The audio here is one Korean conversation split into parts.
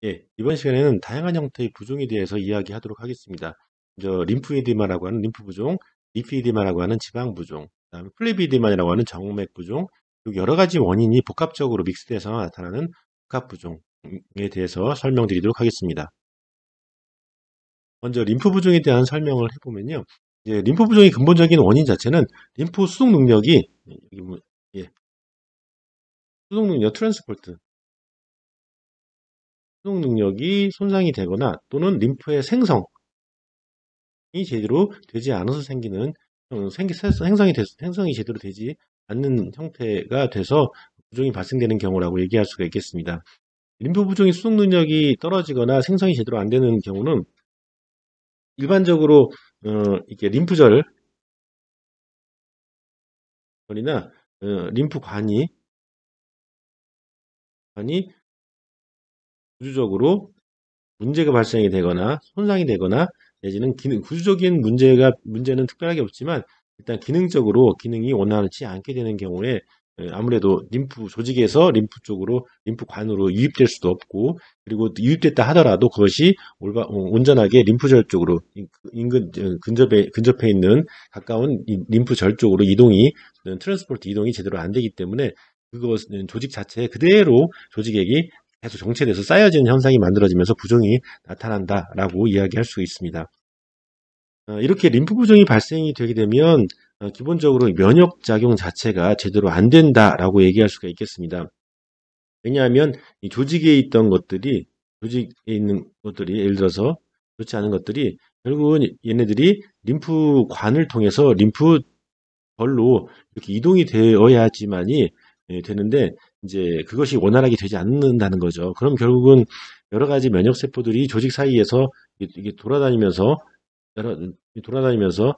예, 이번 시간에는 다양한 형태의 부종에 대해서 이야기하도록 하겠습니다. 먼저 림프에디마라고 하는 림프 부종, 리피에디마라고 하는 지방 부종, 그다음에 플레비에디마라고 하는 정맥 부종, 그리고 여러 가지 원인이 복합적으로 믹스돼서 나타나는 복합 부종에 대해서 설명드리도록 하겠습니다. 먼저 림프 부종에 대한 설명을 해보면요, 이제 림프 부종의 근본적인 원인 자체는 림프 수송 능력이 예, 수송 능력 트랜스포트 수송 능력이 손상이 되거나 또는 림프의 생성이 제대로 되지 않아서 생기는 생성이 제대로 되지 않는 형태가 돼서 부종이 발생되는 경우라고 얘기할 수가 있겠습니다. 림프 부종의 수송 능력이 떨어지거나 생성이 제대로 안 되는 경우는 일반적으로 이렇게 림프절이나 림프관이 구조적으로 문제가 발생이 되거나 손상이 되거나 내지는 구조적인 문제는 특별하게 없지만 일단 기능적으로 기능이 원활치 않게 되는 경우에 아무래도 림프 조직에서 림프 쪽으로 림프관으로 유입될 수도 없고, 그리고 유입됐다 하더라도 그것이 온전하게 림프절 쪽으로 인근 근접해 있는 가까운 림프절 쪽으로 트랜스포트 이동이 제대로 안 되기 때문에 그것은 조직 자체에 그대로 조직액이 계속 정체돼서 쌓여지는 현상이 만들어지면서 부종이 나타난다라고 이야기할 수 있습니다. 이렇게 림프 부종이 발생이 되게 되면 기본적으로 면역작용 자체가 제대로 안 된다라고 얘기할 수가 있겠습니다. 왜냐하면 이 조직에 있는 것들이 예를 들어서 그렇지 않은 것들이 결국은 얘네들이 림프관을 통해서 림프절로 이렇게 이동이 되어야지만이 되는데, 이제 그것이 원활하게 되지 않는다는 거죠. 그럼 결국은 여러 가지 면역 세포들이 조직 사이에서 이게 여러, 돌아다니면서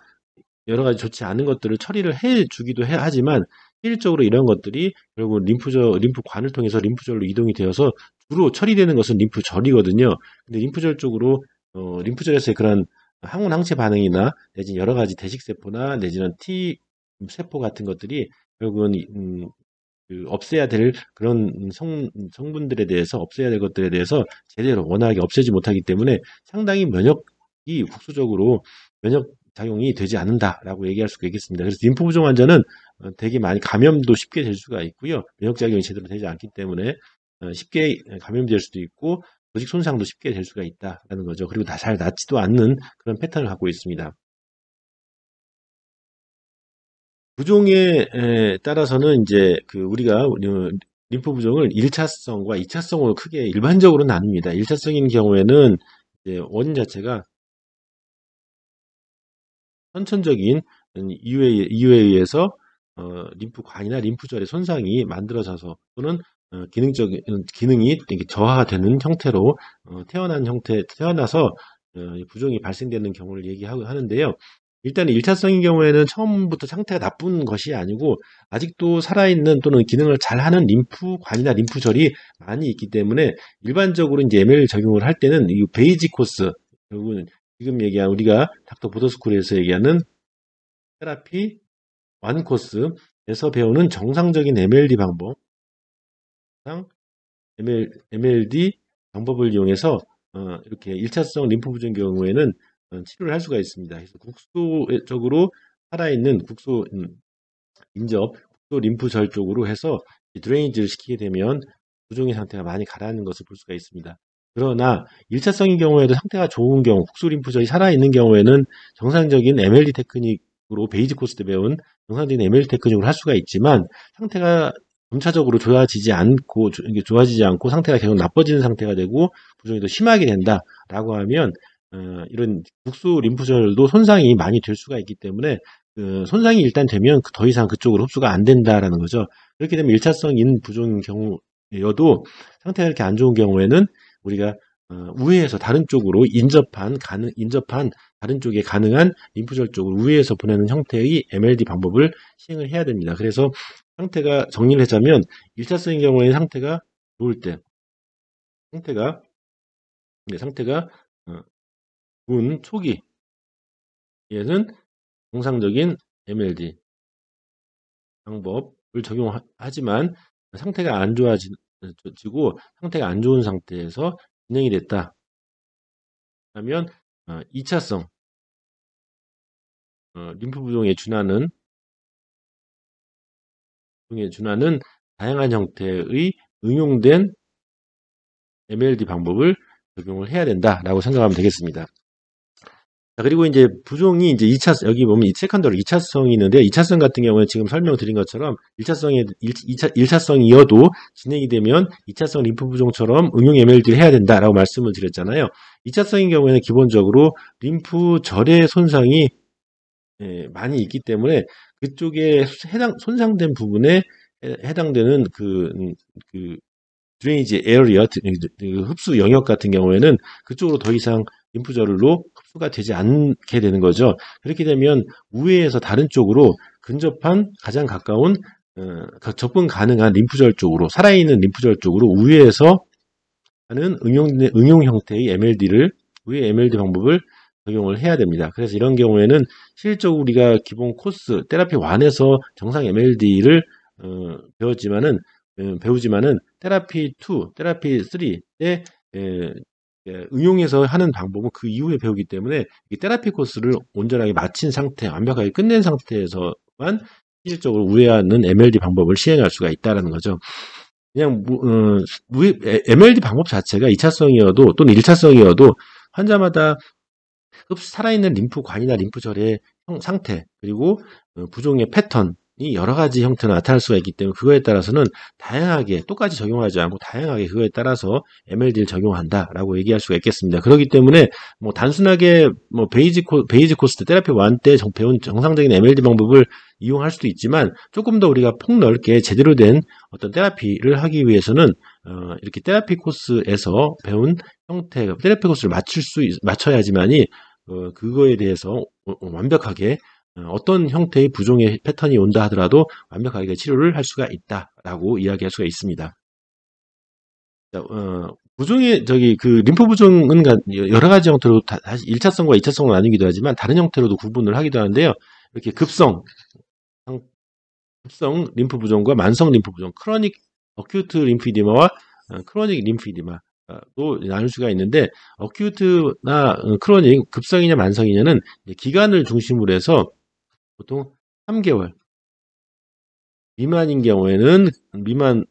여러 가지 좋지 않은 것들을 처리를 해 주기도 하지만, 실질적으로 이런 것들이 결국 림프관을 통해서 림프절로 이동이 되어서 주로 처리되는 것은 림프절이거든요. 근데 림프절 쪽으로 림프절에서의 그런 항원 항체 반응이나 내지는 여러 가지 대식세포나 내지는 T 세포 같은 것들이 결국은 없애야 될 그런 성분들에 대해서, 없애야 될 것들에 대해서 제대로 원활하게 없애지 못하기 때문에 상당히 면역이 국소적으로 면역 작용이 되지 않는다라고 얘기할 수가 있겠습니다. 그래서 림프 부종 환자는 되게 많이 감염도 쉽게 될 수가 있고요. 면역 작용이 제대로 되지 않기 때문에 쉽게 감염될 수도 있고 조직 손상도 쉽게 될 수가 있다라는 거죠. 그리고 잘 낫지도 않는 그런 패턴을 갖고 있습니다. 부종에 따라서는 이제 우리가 림프 부종을 1차성과 2차성으로 크게 일반적으로 나눕니다. 1차성인 경우에는 이제 원인 자체가 선천적인 이유에 의해서 림프관이나 림프절의 손상이 만들어져서 또는 기능이 이렇게 저하가 되는 형태로 태어나서 부종이 발생되는 경우를 얘기하는데요. 일단 1차성인 경우에는 처음부터 상태가 나쁜 것이 아니고 아직도 살아있는 또는 기능을 잘하는 림프관이나 림프절이 많이 있기 때문에 일반적으로 이제 ML 적용을 할 때는 이 베이직 코스, 결국은 지금 얘기한 우리가 닥터 보더스쿨에서 얘기하는 테라피 완 코스에서 배우는 정상적인 MLD 방법, MLD 방법을 이용해서 이렇게 1차성 림프 부종 경우에는 치료를 할 수가 있습니다. 그래서 국소적으로 살아있는 국소 국소 림프절 쪽으로 해서 드레이니지를 시키게 되면 부종의 상태가 많이 가라앉는 것을 볼 수가 있습니다. 그러나 1차성인 경우에도 상태가 좋은 경우, 국소 림프절이 살아있는 경우에는 정상적인 MLD 테크닉으로 베이직 코스 때 배운 정상적인 MLD 테크닉으로 할 수가 있지만, 상태가 점차적으로 좋아지지 않고 상태가 계속 나빠지는 상태가 되고 부종이 더 심하게 된다라고 하면 이런 국소 림프절도 손상이 많이 될 수가 있기 때문에 손상이 일단 되면 더 이상 그쪽으로 흡수가 안 된다라는 거죠. 그렇게 되면 1차성인 부종인 경우여도 상태가 이렇게 안 좋은 경우에는 우리가 우회해서 다른 쪽으로 인접한 다른 쪽에 가능한 림프절 쪽으로 우회해서 보내는 형태의 MLD 방법을 시행을 해야 됩니다. 그래서 상태가 정리를 하자면 1차성인 경우에는 상태가 좋을 때, 상태가 좋은 초기에는 정상적인 MLD 방법을 적용하지만 상태가 안 좋아지고 상태가 안 좋은 상태에서 진행이 됐다. 그러면 2차성 림프 부종에 준하는 다양한 형태의 응용된 MLD 방법을 적용을 해야 된다라고 생각하면 되겠습니다. 자, 그리고 이제 부종이 이제 2차, 여기 보면 세컨더리 2차성이 있는데, 2차성 같은 경우는 지금 설명드린 것처럼 1차성이어도 진행이 되면 2차성 림프 부종처럼 응용 MLD를 해야 된다라고 말씀을 드렸잖아요. 2차성인 경우에는 기본적으로 림프절의 손상이 많이 있기 때문에 그쪽에 손상된 부분에 해당되는 그 드레이지 에어리어, 흡수 영역 같은 경우에는 그쪽으로 더 이상 림프절로 흡수가 되지 않게 되는 거죠. 그렇게 되면 우회에서 다른 쪽으로 근접한 가장 가까운 접근 가능한 림프절 쪽으로, 살아있는 림프절 쪽으로 우회해서 하는 응용 형태의 우회 MLD 방법을 적용을 해야 됩니다. 그래서 이런 경우에는 실질적으로 우리가 기본 코스 테라피 1에서 정상 MLD를 배우지만은 테라피 2, 테라피 3에 응용해서 하는 방법은 그 이후에 배우기 때문에 이 테라피 코스를 온전하게 마친 상태, 완벽하게 끝낸 상태에서만 실질적으로 우회하는 MLD 방법을 시행할 수가 있다는 거죠. 그냥 MLD 방법 자체가 2차성이어도 또는 1차성이어도 환자마다 살아있는 림프관이나 림프절의 상태, 그리고 부종의 패턴이 여러 가지 형태로 나타날 수가 있기 때문에 그거에 따라서는 다양하게, 똑같이 적용하지 않고 다양하게 그거에 따라서 MLD를 적용한다라고 얘기할 수가 있겠습니다. 그렇기 때문에 뭐 단순하게 뭐 베이지 코스트 테라피 1 때 배운 정상적인 MLD 방법을 이용할 수도 있지만 조금 더 우리가 폭넓게 제대로 된 어떤 테라피를 하기 위해서는 이렇게 테라피 코스에서 배운 형태, 테라피 코스를 맞춰야지만이 그거에 대해서 완벽하게 어떤 형태의 부종의 패턴이 온다 하더라도 완벽하게 치료를 할 수가 있다라고 이야기할 수가 있습니다. 자, 부종의 림프 부종은 여러 가지 형태로 다시 1차성과 2차성으로 나뉘기도 하지만 다른 형태로도 구분을 하기도 하는데요. 이렇게 급성 림프 부종과 만성 림프 부종, 크로닉 어큐트 림프이디마와 크로닉 림프이디마 또 나눌 수가 있는데, 어큐트나 크로닉, 급성이냐 만성이냐는 기간을 중심으로 해서 보통 3개월 미만인 경우에는, 미만의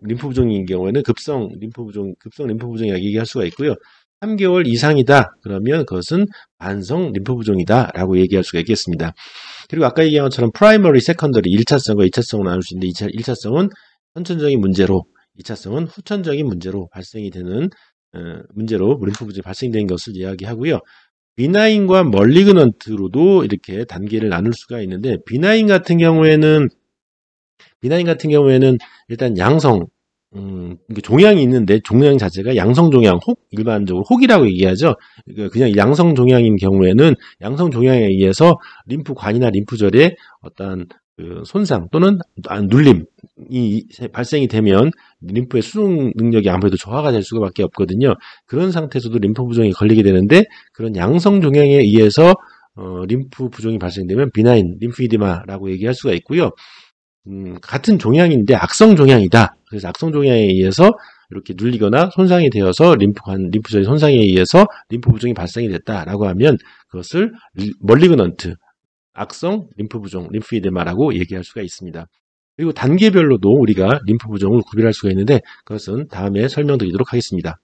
림프 부종인 경우에는 급성 림프 부종이라고 얘기할 수가 있고요. 3개월 이상이다 그러면 그것은 만성 림프 부종이다 라고 얘기할 수가 있겠습니다. 그리고 아까 얘기한 것처럼 프라이머리, 세컨더리 1차성과 2차성으로 나눌 수 있는데, 1차성은 선천적인 문제로, 2차성은 후천적인 문제로 발생이 되는 문제로 림프 부종이 발생되는 것을 이야기하고요. 비나인과 멀리그넌트로도 이렇게 단계를 나눌 수가 있는데, 비나인 같은 경우에는 일단 양성, 종양이 있는데 종양 자체가 양성 종양, 일반적으로 혹이라고 얘기하죠. 그냥 양성 종양인 경우에는 양성 종양에 의해서 림프관이나 림프절의 어떤 손상 또는 눌림이 발생이 되면 림프의 수용 능력이 아무래도 저하가 될 수밖에 없거든요. 그런 상태에서도 림프 부종이 걸리게 되는데, 그런 양성 종양에 의해서 림프 부종이 발생되면 비나인 림프이디마라고 얘기할 수가 있고요. 같은 종양인데 악성 종양이다. 그래서 악성 종양에 의해서 이렇게 눌리거나 손상이 되어서 림프절의 손상에 의해서 림프 부종이 발생이 됐다라고 하면 그것을 멀리그넌트, 악성 림프 부종, 림프이데마라고 얘기할 수가 있습니다. 그리고 단계별로도 우리가 림프 부종을 구별할 수가 있는데 그것은 다음에 설명드리도록 하겠습니다.